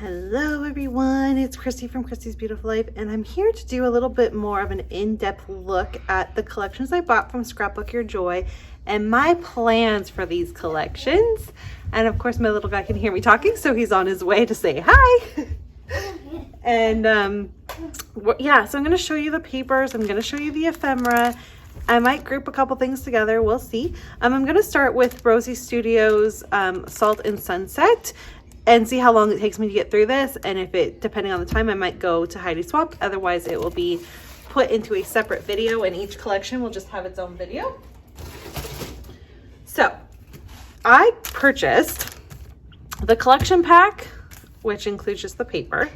Hello everyone, it's Christy from Christy's Beautiful Life, and I'm here to do a little bit more of an in-depth look at the collections I bought from Scrapbook Your Joy and my plans for these collections. And of course my little guy can hear me talking, so he's on his way to say hi. And yeah, so I'm going to show you the papers, I'm going to show you the ephemera. I might group a couple things together, we'll see. I'm going to start with Rosie Studios Salt and Sunset and see how long it takes me to get through this, and if it, depending on the time, I might go to Heidi Swap. Otherwise it will be put into a separate video, and each collection will just have its own video. So I purchased the collection pack, which includes just the paper,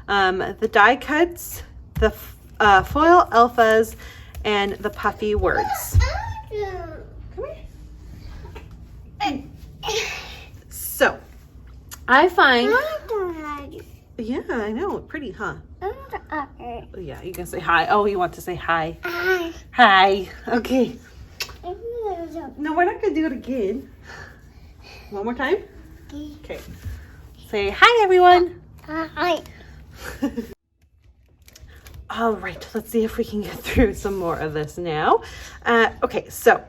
the die cuts, the foil alphas, and the puffy words. Come here. So I find, yeah, I know, pretty, huh? Yeah, you can say hi. Oh, you want to say hi? Hi. Okay. No, we're not gonna do it again. One more time? Okay. Say hi, everyone. Hi. All right, let's see if we can get through some more of this now. Okay, so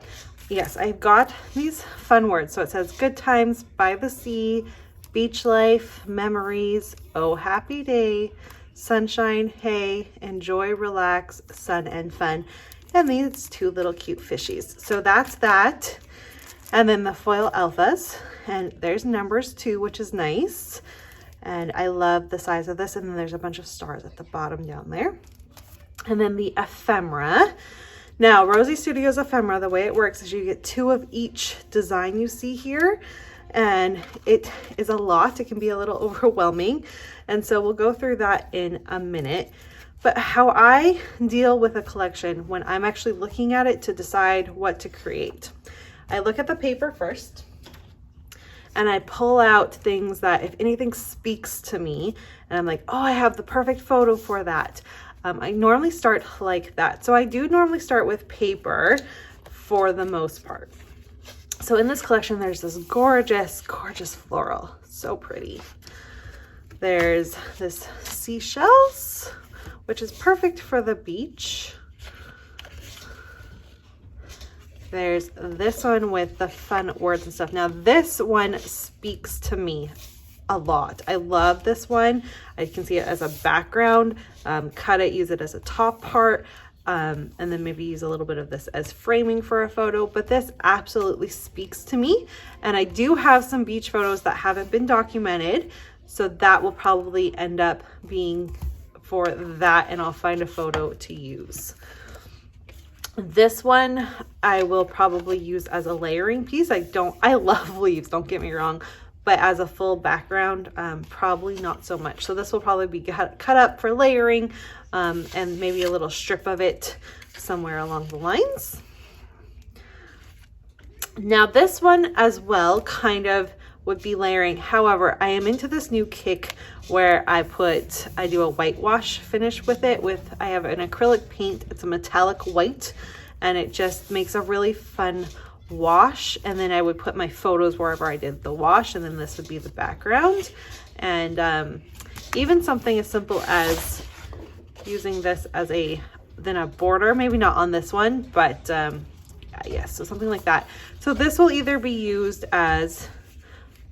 yes, I've got these fun words. So it says good times by the sea, beach life, memories, oh happy day, sunshine, hey, enjoy, relax, sun and fun. And these two little cute fishies. So that's that. And then the foil alphas, and there's numbers too, which is nice. And I love the size of this. And then there's a bunch of stars at the bottom down there. And then the ephemera. Now, Rosie Studios ephemera, the way it works is you get two of each design you see here. And it is a lot. It can be a little overwhelming. And so we'll go through that in a minute. But how I deal with a collection when I'm actually looking at it to decide what to create. I look at the paper first and I pull out things that, if anything speaks to me, and I'm like, oh, I have the perfect photo for that. I normally start like that. So I do normally start with paper for the most part. So in this collection, there's this gorgeous, gorgeous floral. So pretty. There's this seashells, which is perfect for the beach. There's this one with the fun words and stuff. Now this one speaks to me a lot. I love this one. I can see it as a background, cut it, use it as a top part. And then maybe use a little bit of this as framing for a photo, but this absolutely speaks to me. And I do have some beach photos that haven't been documented, so that will probably end up being for that, and I'll find a photo to use. This one I will probably use as a layering piece. I love leaves, don't get me wrong, but as a full background, probably not so much. So this will probably be cut up for layering, and maybe a little strip of it somewhere along the lines. Now this one as well kind of would be layering. However, I am into this new kick where I do a whitewash finish with it. I have an acrylic paint, it's a metallic white, and it just makes a really fun wash. And then I would put my photos wherever I did the wash, and then this would be the background. And even something as simple as using this as a border, maybe not on this one, but yes, so something like that. So this will either be used as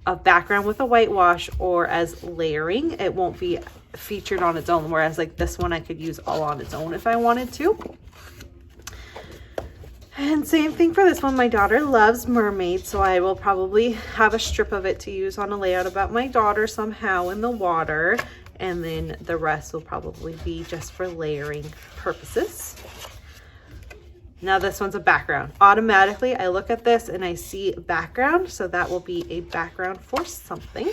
a background with a whitewash or as layering. It won't be featured on its own, whereas like this one I could use all on its own if I wanted to. And same thing for this one. My daughter loves mermaids, so I will probably have a strip of it to use on a layout about my daughter somehow in the water, and then the rest will probably be just for layering purposes. Now this one's a background. Automatically I look at this and I see background, so that will be a background for something.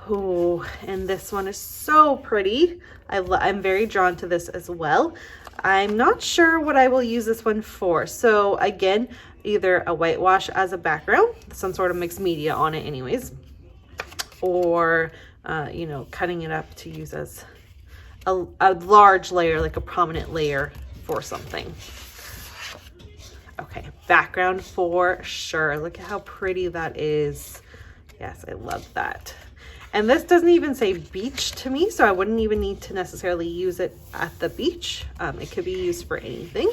Oh, and this one is so pretty. I'm very drawn to this as well. I'm not sure what I will use this one for. So again, either a whitewash as a background, some sort of mixed media on it anyways, or you know, cutting it up to use as a large layer, like a prominent layer for something. Okay, background for sure. Look at how pretty that is. Yes, I love that. And this doesn't even say beach to me, so I wouldn't even need to necessarily use it at the beach. It could be used for anything.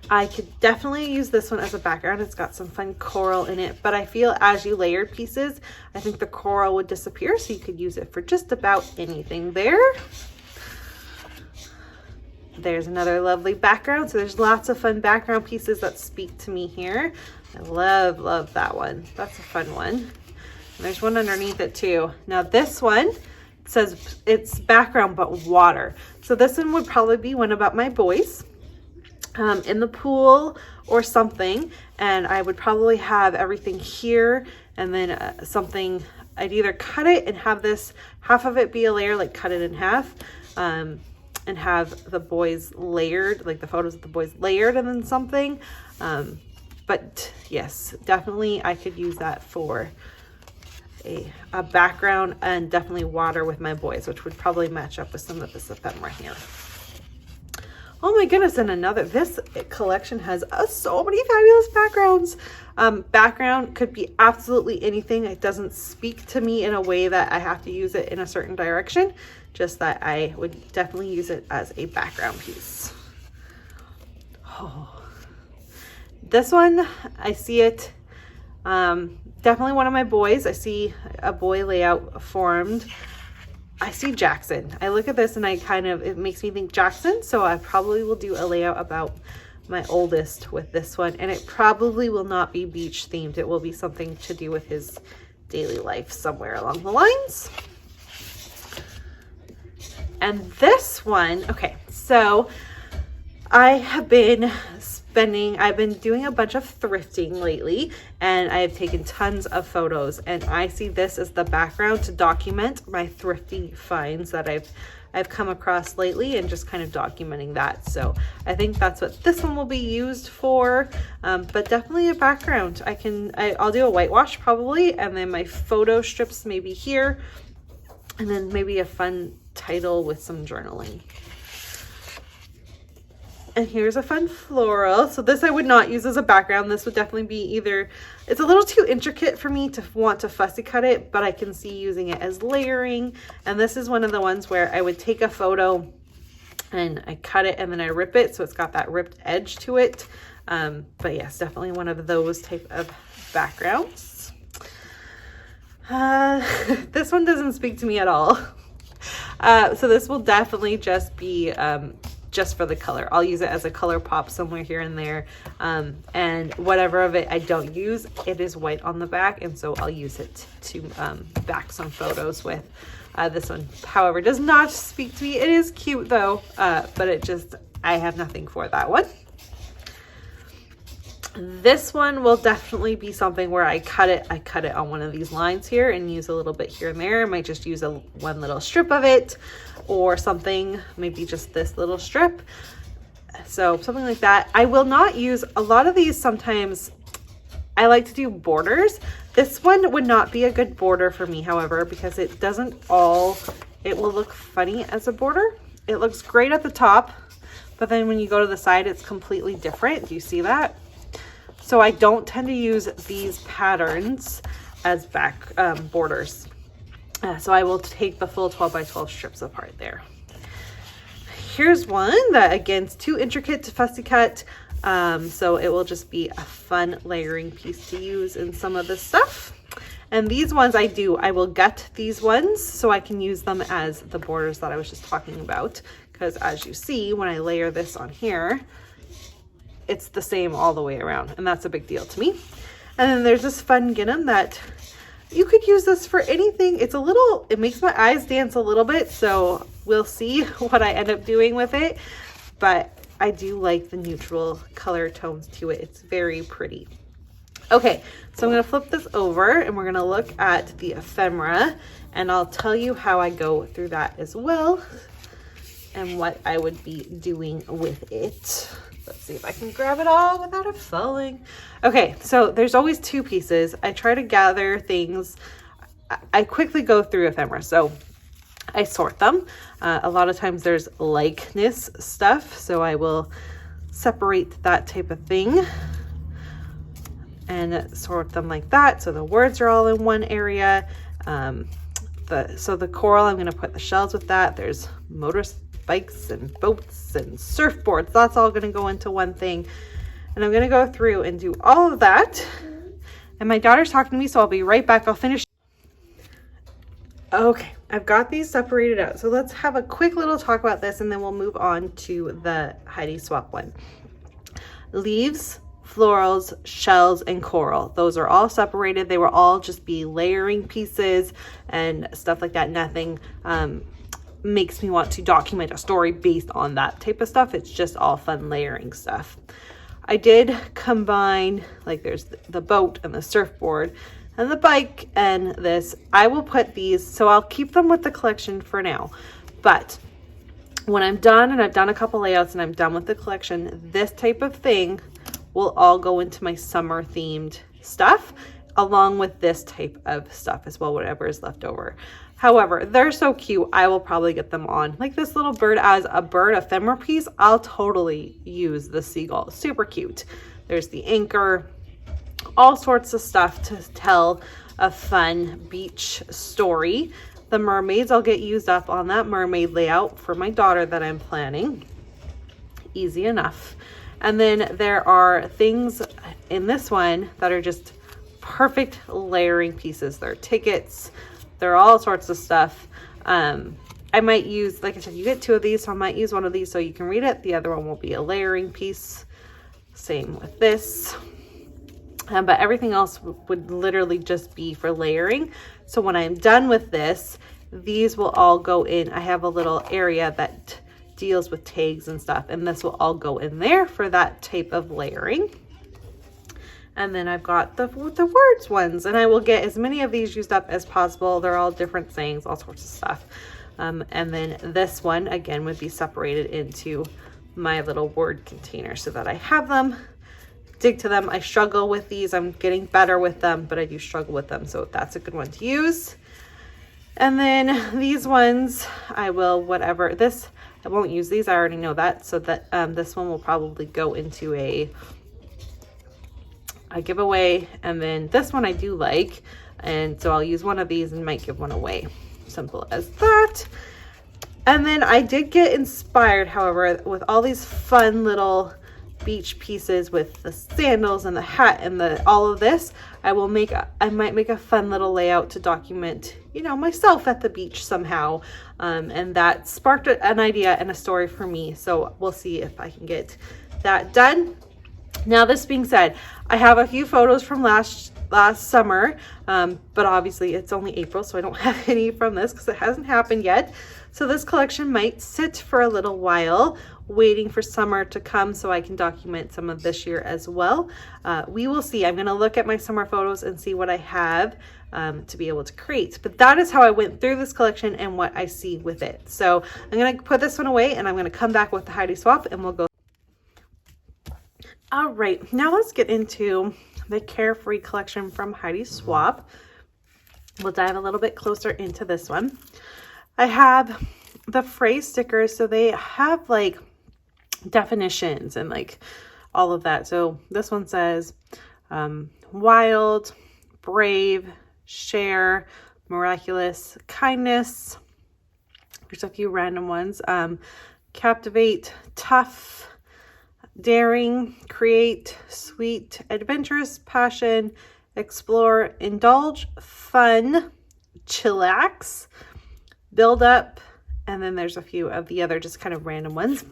I could definitely use this one as a background. It's got some fun coral in it, but I feel as you layer pieces, I think the coral would disappear, so you could use it for just about anything there. There's another lovely background. So there's lots of fun background pieces that speak to me here. I love that one. That's a fun one. And there's one underneath it too. Now this one says it's background but water. So this one would probably be one about my boys. In the pool or something, and I would probably have everything here and then something, I'd either cut it and have this half of it be a layer, like cut it in half, and have the boys layered, like the photos of the boys layered, and then something, but yes, definitely I could use that for a background, and definitely water with my boys, which would probably match up with some of this ephemera here. Oh my goodness, and this collection has so many fabulous backgrounds. Background could be absolutely anything. It doesn't speak to me in a way that I have to use it in a certain direction, just that I would definitely use it as a background piece. Oh, this one, I see it, definitely one of my boys. I see a boy layout formed. I see Jackson. I look at this and it makes me think Jackson. So I probably will do a layout about my oldest with this one. And it probably will not be beach themed. It will be something to do with his daily life somewhere along the lines. And this one, okay, so I've been doing a bunch of thrifting lately, and I have taken tons of photos, and I see this as the background to document my thrifty finds that I've come across lately, and just kind of documenting that. So I think that's what this one will be used for, but definitely a background. I'll do a whitewash probably, and then my photo strips maybe here, and then maybe a fun title with some journaling. And here's a fun floral. So this I would not use as a background. This would definitely be either, it's a little too intricate for me to want to fussy cut it, but I can see using it as layering. And this is one of the ones where I would take a photo and I cut it and then I rip it, so it's got that ripped edge to it. But yes, definitely one of those type of backgrounds. This one doesn't speak to me at all. So this will definitely just be just for the color. I'll use it as a color pop somewhere here and there, and whatever of it I don't use, it is white on the back, and so I'll use it to back some photos with. This one, however, does not speak to me. It is cute though, but I have nothing for that one. This one will definitely be something where I cut it on one of these lines here and use a little bit here and there. I might just use one little strip of it or something, maybe just this little strip. So something like that. I will not use a lot of these. Sometimes I like to do borders. This one would not be a good border for me, however, because it will look funny as a border. It looks great at the top, but then when you go to the side, it's completely different. Do you see that? So I don't tend to use these patterns as back borders. So I will take the full 12 by 12 strips apart there. Here's one that, again, is too intricate to fussy cut. So it will just be a fun layering piece to use in some of this stuff. And these ones I will gut these ones so I can use them as the borders that I was just talking about. Because as you see, when I layer this on here, it's the same all the way around, and that's a big deal to me. And then there's this fun gingham that you could use this for anything. It makes my eyes dance a little bit, so we'll see what I end up doing with it. But I do like the neutral color tones to it. It's very pretty. Okay, so I'm gonna flip this over and we're gonna look at the ephemera, and I'll tell you how I go through that as well and what I would be doing with it. Let's see if I can grab it all without it falling. Okay, so there's always two pieces. I try to gather things. I quickly go through ephemera, so I sort them. A lot of times there's likeness stuff, so I will separate that type of thing. and sort them like that. So the words are all in one area. So the coral, I'm going to put the shells with that. There's motorbikes and boats and surfboards. That's all going to go into one thing. And I'm going to go through and do all of that. And my daughter's talking to me, so I'll be right back. I'll finish. Okay, I've got these separated out. So let's have a quick little talk about this, and then we'll move on to the Heidi Swap one. Leaves, florals, shells, and coral. Those are all separated. They will all just be layering pieces and stuff like that. Nothing makes me want to document a story based on that type of stuff. It's just all fun layering stuff. I did combine, like there's the boat and the surfboard and the bike and this. I will put these, so I'll keep them with the collection for now. But when I'm done and I've done a couple layouts and I'm done with the collection, this type of thing will all go into my summer themed stuff, along with this type of stuff as well, whatever is left over. However, they're so cute, I will probably get them on. Like this little bird as a bird ephemera piece, I'll totally use the seagull. Super cute. There's the anchor, all sorts of stuff to tell a fun beach story. The mermaids, I'll get used up on that mermaid layout for my daughter that I'm planning. Easy enough. And then there are things in this one that are just perfect layering pieces. They're tickets. They're all sorts of stuff. I might use, like I said, you get 2 of these, so I might use one of these so you can read it. The other one will be a layering piece. Same with this. But everything else would literally just be for layering. So when I'm done with this, these will all go in. I have a little area that deals with tags and stuff, and this will all go in there for that type of layering. And then I've got the words ones, and I will get as many of these used up as possible. They're all different sayings, all sorts of stuff. And then this one again would be separated into my little word container so that I have them, dig to them. I struggle with these. I'm getting better with them, but I do struggle with them, so that's a good one to use. And then these ones, I will, whatever, this, I won't use these, I already know that, so that this one will probably go into a giveaway. And then this one I do like, and so I'll use one of these and might give one away. Simple as that. And then I did get inspired, however, with all these fun little beach pieces with the sandals and the hat and all of this. I might make a fun little layout to document, you know, myself at the beach somehow. And that sparked an idea and a story for me. So we'll see if I can get that done. Now, this being said, I have a few photos from last summer, but obviously it's only April, so I don't have any from this because it hasn't happened yet. So this collection might sit for a little while, waiting for summer to come so I can document some of this year as well. We will see. I'm going to look at my summer photos and see what I have to be able to create. But that is how I went through this collection and what I see with it. So I'm going to put this one away, and I'm going to come back with the Heidi Swap, and we'll go. All right, now let's get into the Carefree collection from Heidi Swap. We'll dive a little bit closer into this one. I have the phrase stickers, so they have like definitions and like all of that. So this one says wild, brave, share, miraculous, kindness. There's a few random ones. Captivate, tough, daring, create, sweet, adventurous, passion, explore, indulge, fun, chillax, build up, and then there's a few of the other just kind of random ones.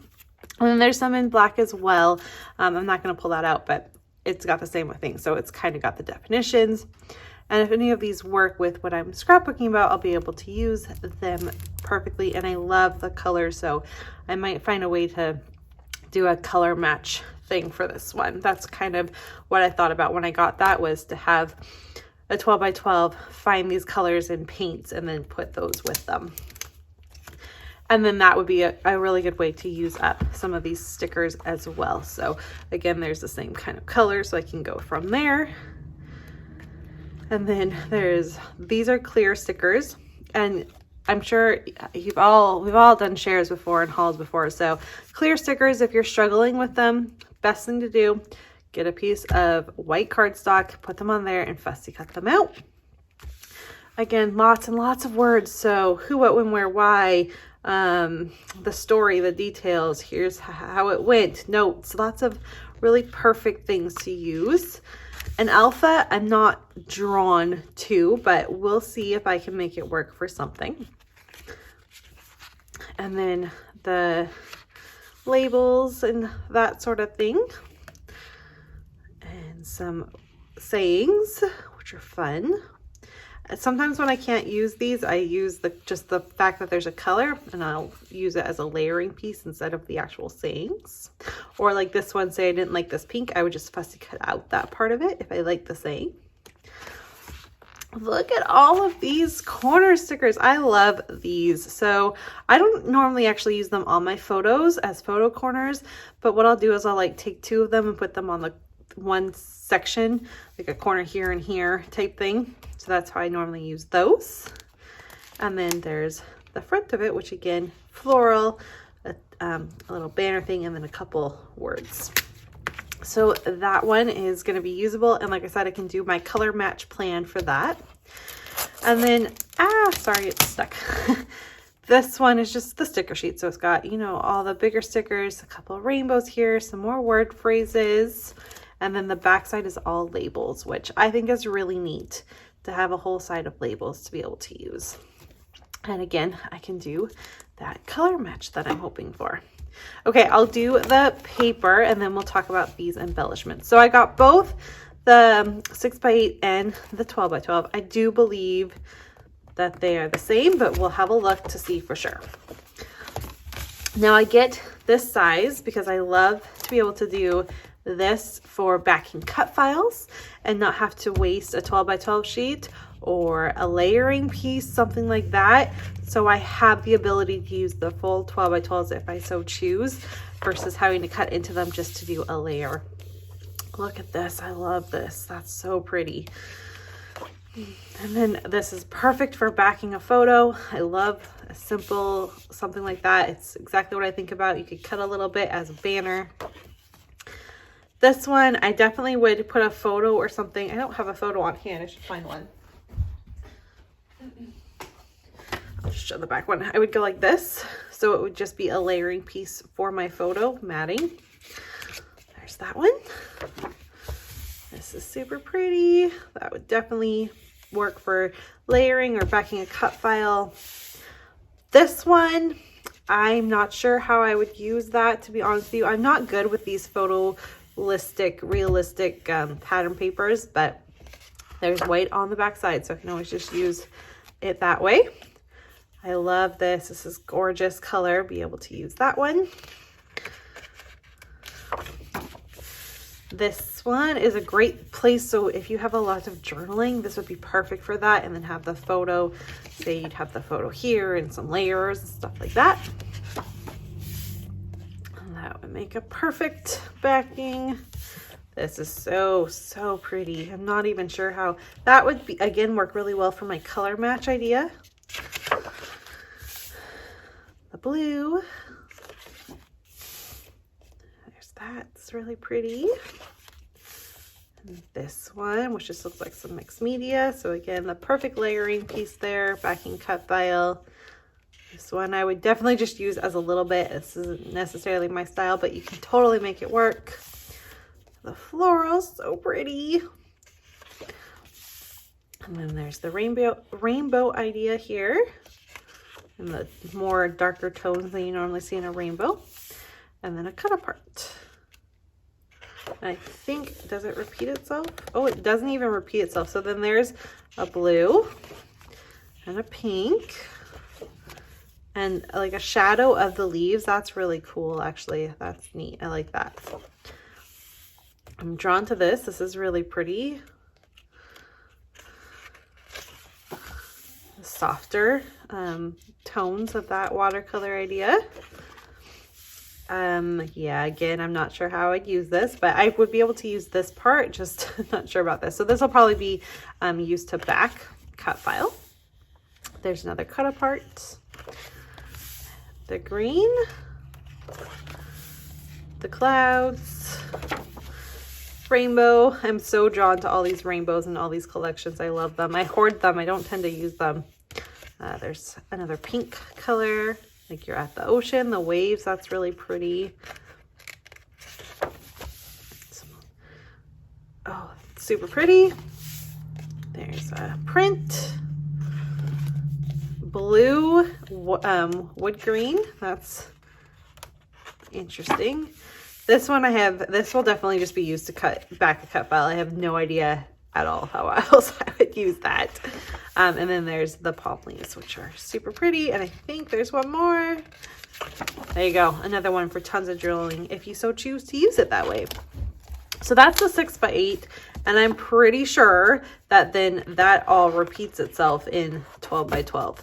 And then there's some in black as well. I'm not going to pull that out, but it's got the same thing. So it's kind of got the definitions. And if any of these work with what I'm scrapbooking about, I'll be able to use them perfectly. And I love the colors, so I might find a way to do a color match thing for this one. That's kind of what I thought about when I got that, was to have a 12 by 12, find these colors in paints and then put those with them. And then that would be a really good way to use up some of these stickers as well. So again, there's the same kind of color, so I can go from there. And then these are clear stickers, and I'm sure we've all done shares before and hauls before. So clear stickers, if you're struggling with them, best thing to do, get a piece of white cardstock, put them on there, and fussy cut them out. Again, lots and lots of words. So who, what, when, where, why, the story, the details, here's how it went, notes, lots of really perfect things to use. An alpha, I'm not drawn to, but we'll see if I can make it work for something. And then the labels and that sort of thing. And some sayings, which are fun. Sometimes when I can't use these, I use just the fact that there's a color, and I'll use it as a layering piece instead of the actual sayings. Or like this one, say I didn't like this pink, I would just fussy cut out that part of it if I like the saying. Look at all of these corner stickers. I love these. So I don't normally actually use them on my photos as photo corners, but what I'll do is I'll like take 2 of them and put them on the one section, like a corner here and here type thing. So that's how I normally use those. And then there's the front of it, which again, floral, a little banner thing, and then a couple words. So that one is going to be usable. And like I said, I can do my color match plan for that. And then, sorry, it's stuck. This one is just the sticker sheet. So it's got, you know, all the bigger stickers, a couple of rainbows here, some more word phrases. And then the back side is all labels, which I think is really neat to have a whole side of labels to be able to use. And again, I can do that color match that I'm hoping for. Okay, I'll do the paper and then we'll talk about these embellishments. So I got both the 6x8 and the 12x12. I do believe that they are the same, but we'll have a look to see for sure. Now I get this size because I love to be able to do this for backing cut files and not have to waste a 12x12 sheet or a layering piece, something like that. So I have the ability to use the full 12x12s if I so choose, versus having to cut into them just to do a layer. Look at this. I love this. That's so pretty. And then this is perfect for backing a photo. I love a simple something like that. It's exactly what I think about. You could cut a little bit as a banner. This one, I definitely would put a photo or something. I don't have a photo on hand. I should find one. I'll just show the back one. I would go like this. So it would just be a layering piece for my photo matting. There's that one. This is super pretty. That would definitely work for layering or backing a cut file. This one, I'm not sure how I would use that, to be honest with you. I'm not good with these realistic pattern papers, but there's white on the back side, so I can always just use it that way. I love this. This is gorgeous color. Be able to use that one. This one is a great place. So if you have a lot of journaling, this would be perfect for that. And then have the photo, say you'd have the photo here and some layers and stuff like that. And that would make a perfect backing. This is so, so pretty. I'm not even sure how that would be, again, work really well for my color match idea. The blue. There's that. It's really pretty. And this one, which just looks like some mixed media. So again, the perfect layering piece there, backing cut file. This one I would definitely just use as a little bit. This isn't necessarily my style, but you can totally make it work. The floral, so pretty. And then there's the rainbow idea here. And the more darker tones than you normally see in a rainbow. And then a cut apart. And I think, does it repeat itself? Oh, it doesn't even repeat itself. So then there's a blue and a pink and like a shadow of the leaves. That's really cool, actually. That's neat. I like that. I'm drawn to this. This is really pretty. Softer tones of that watercolor idea. Yeah, again, I'm not sure how I'd use this, but I would be able to use this part, just not sure about this. So this will probably be used to back cut file. There's another cut apart. The green, the clouds, rainbow. I'm so drawn to all these rainbows and all these collections. I love them. I hoard them. I don't tend to use them. There's another pink color, like you're at the ocean, the waves. That's really pretty. Oh, super pretty. There's a print. Blue, wood green. That's interesting. This one this will definitely just be used to cut back a cut file. I have no idea at all how else I would use that. And then there's the palm leaves, which are super pretty. And I think there's one more. There you go. Another one for tons of drilling if you so choose to use it that way. So that's the 6x8. And I'm pretty sure that then that all repeats itself in 12x12.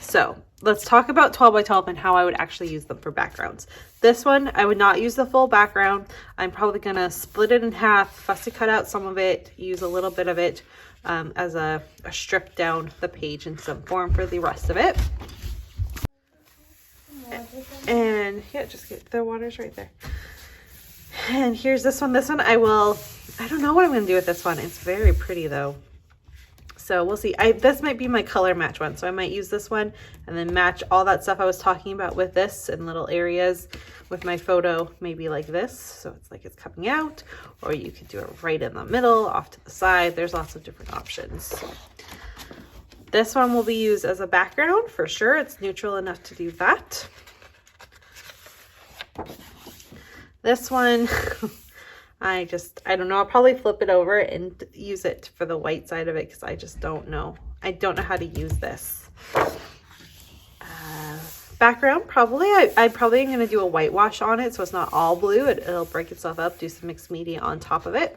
So let's talk about 12x12 and how I would actually use them for backgrounds. This one, I would not use the full background. I'm probably gonna split it in half, fussy cut out some of it, use a little bit of it as a strip down the page in some form for the rest of it. And yeah, just get the water's right there. And here's this one. This one I don't know what I'm gonna do with this one. It's very pretty though. So we'll see. This might be my color match one. So I might use this one and then match all that stuff I was talking about with this in little areas with my photo, maybe like this. So it's like it's coming out, or you could do it right in the middle, off to the side. There's lots of different options. This one will be used as a background for sure. It's neutral enough to do that. This one, I don't know. I'll probably flip it over and use it for the white side of it because I just don't know. I don't know how to use this. Background, probably. I probably am going to do a whitewash on it so it's not all blue. It'll break itself up, do some mixed media on top of it.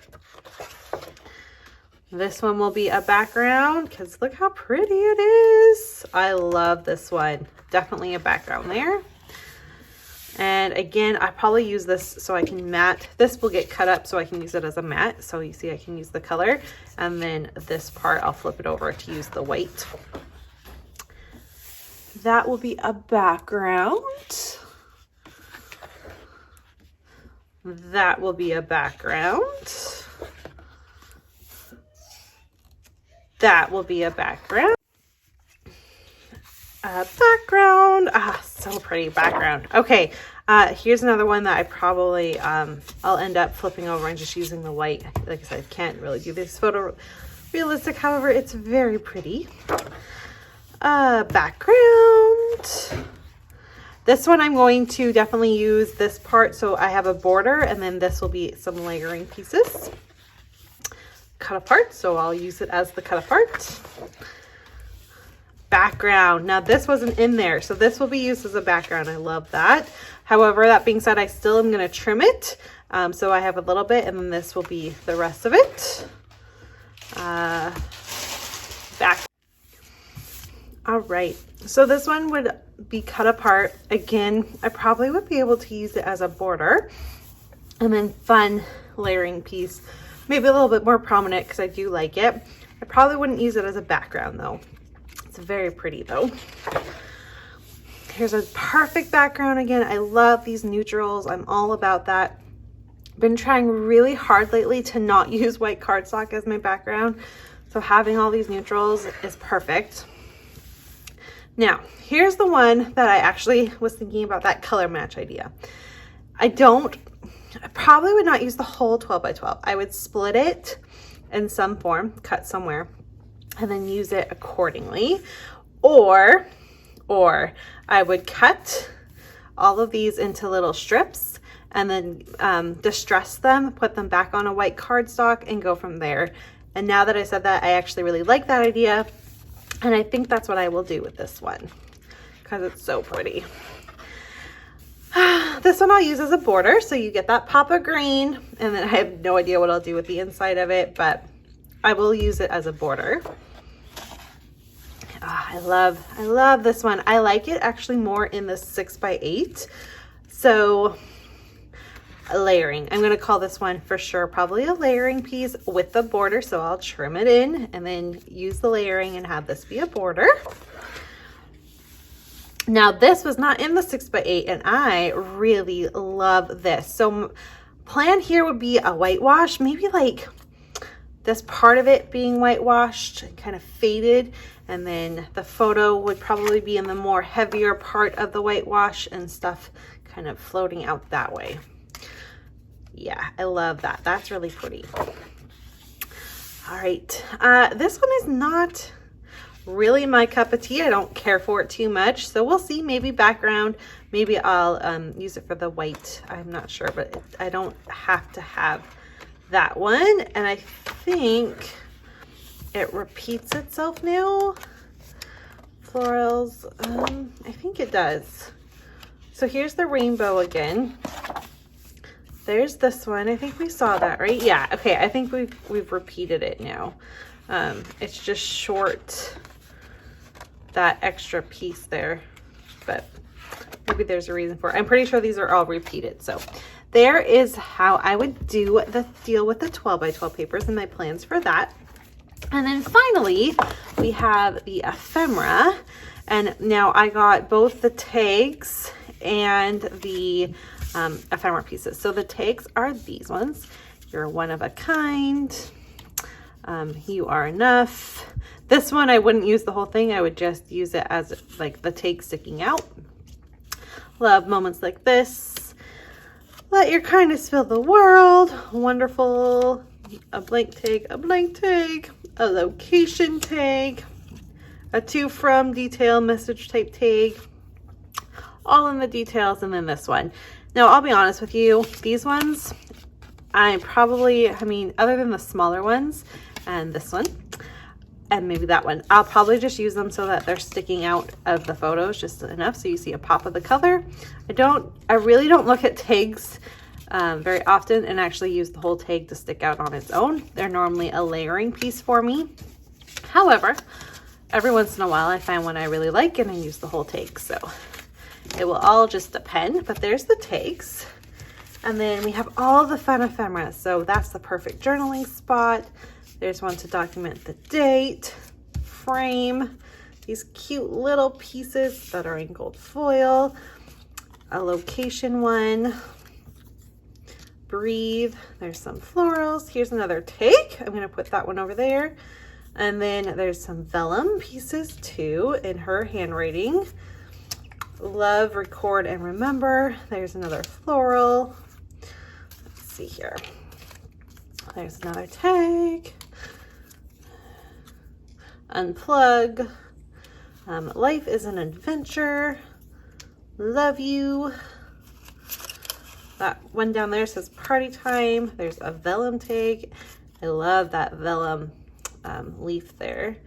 This one will be a background because look how pretty it is. I love this one. Definitely a background there. And again, I probably use this so I can matte. This will get cut up so I can use it as a matte. So you see I can use the color. And then this part, I'll flip it over to use the white. That will be a background. That will be a background. That will be a background. Background. So pretty background. Okay, here's another one that I probably I'll end up flipping over and just using the white. Like I said, I can't really do this photo realistic. However, it's very pretty. Background. This one I'm going to definitely use this part so I have a border, and then this will be some layering pieces cut apart, so I'll use it as the cut apart. Background. Now this wasn't in there, so this will be used as a background. I love that. However, that being said, I still am going to trim it. So I have a little bit, and then this will be the rest of it. Back. All right. So this one would be cut apart. Again, I probably would be able to use it as a border. And then fun layering piece. Maybe a little bit more prominent because I do like it. I probably wouldn't use it as a background though. It's very pretty though. Here's a perfect background again. I love these neutrals. I'm all about that. Been trying really hard lately to not use white cardstock as my background. So having all these neutrals is perfect. Now, here's the one that I actually was thinking about, that color match idea. I probably would not use the whole 12 by 12. I would split it in some form, cut somewhere, and then use it accordingly. Or I would cut all of these into little strips and then distress them, put them back on a white cardstock and go from there. And now that I said that, I actually really like that idea. And I think that's what I will do with this one because it's so pretty. This one I'll use as a border, so you get that pop of green, and then I have no idea what I'll do with the inside of it, but I will use it as a border. I love this one. I like it actually more in the 6x8. So layering, I'm going to call this one for sure probably a layering piece with the border, so I'll trim it in and then use the layering and have this be a border. Now this was not in the 6x8 and I really love this. So plan here would be a whitewash, maybe like this part of it being whitewashed and kind of faded, and then the photo would probably be in the more heavier part of the whitewash and stuff kind of floating out that way. Yeah, I love that. That's really pretty. All right, this one is not really my cup of tea. I don't care for it too much, so we'll see. Maybe background, maybe I'll use it for the white. I'm not sure, but I don't have to have that one. And I think it repeats itself now. Florals, I think it does. So here's the rainbow again. There's this one. I think we saw that, right? Yeah, okay, I think we've repeated it now. It's just short, that extra piece there, but maybe there's a reason for it. I'm pretty sure these are all repeated. So there is how I would do the deal with the 12 by 12 papers and my plans for that. And then finally, we have the ephemera. And now I got both the tags and the ephemera pieces. So the tags are these ones. You're one of a kind. You are enough. This one, I wouldn't use the whole thing. I would just use it as like the tag sticking out. Love moments like this. Let your kindness fill the world. Wonderful. A blank tag, a location tag, a to from detail message type tag, all in the details, and then this one. Now, I'll be honest with you, these ones, I mean, other than the smaller ones and this one, and maybe that one, I'll probably just use them so that they're sticking out of the photos just enough so you see a pop of the color. I really don't look at tags very often and actually use the whole tag to stick out on its own. They're normally a layering piece for me. However, every once in a while I find one I really like and I use the whole tag. So it will all just depend, but there's the tags. And then we have all the fun ephemera. So that's the perfect journaling spot. There's one to document the date, frame, these cute little pieces that are in gold foil, a location one, breathe. There's some florals. Here's another tag. I'm going to put that one over there. And then there's some vellum pieces too in her handwriting. Love, record, and remember. There's another floral. Let's see here. There's another tag. Unplug. Life is an adventure. Love you. That one down there says party time. There's a vellum tag. I love that vellum leaf there.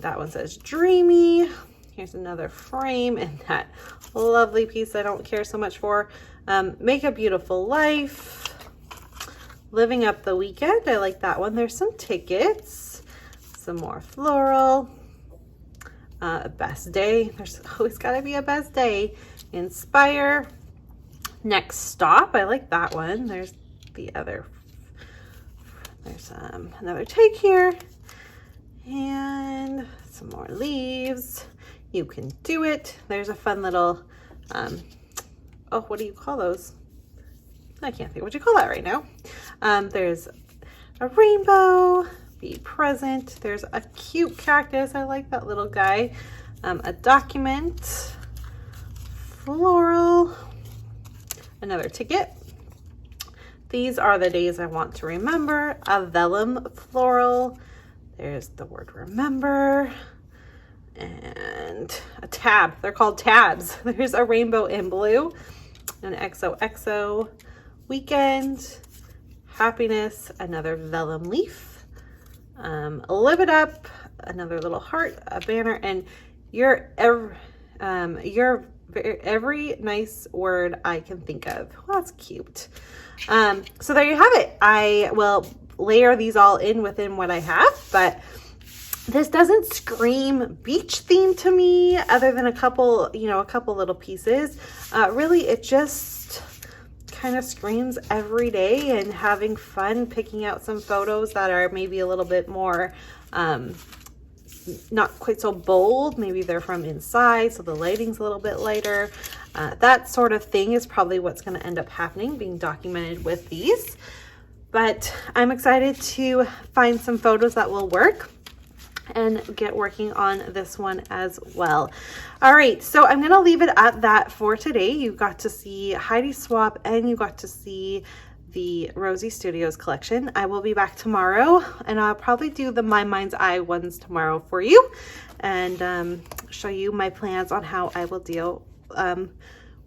That one says dreamy. Here's another frame and that lovely piece I don't care so much for. Make a beautiful life. Living up the weekend. I like that one. There's some tickets. Some more floral. Best day. There's always got to be a best day. Inspire. Next stop. I like that one. There's the other. There's another tag here. And some more leaves. You can do it. There's a fun little, oh, what do you call those? I can't think what you call that right now. There's a rainbow. Be present. There's a cute cactus. I like that little guy. A document. Floral. Another ticket. These are the days I want to remember. A vellum floral. There's the word remember. And a tab. They're called tabs. There's a rainbow in blue. An XOXO. Weekend. Happiness. Another vellum leaf. Live it up. Another little heart. A banner. And your every nice word I can think of. Well, that's cute. So there you have it. I will layer these all in within what I have, but this doesn't scream beach theme to me other than a couple little pieces. Really, it just kind of screams every day and having fun picking out some photos that are maybe a little bit more, not quite so bold. Maybe they're from inside, so the lighting's a little bit lighter. That sort of thing is probably what's going to end up happening, being documented with these. But I'm excited to find some photos that will work and get working on this one as well. All right, so I'm gonna leave it at that for today. You got to see Heidi Swap and you got to see the Rosie Studios collection. I will be back tomorrow and I'll probably do the My Mind's Eye ones tomorrow for you and show you my plans on how I will deal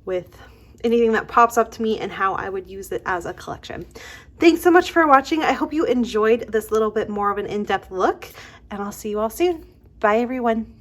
with anything that pops up to me and how I would use it as a collection. Thanks so much for watching. I hope you enjoyed this little bit more of an in-depth look, and I'll see you all soon. Bye, everyone.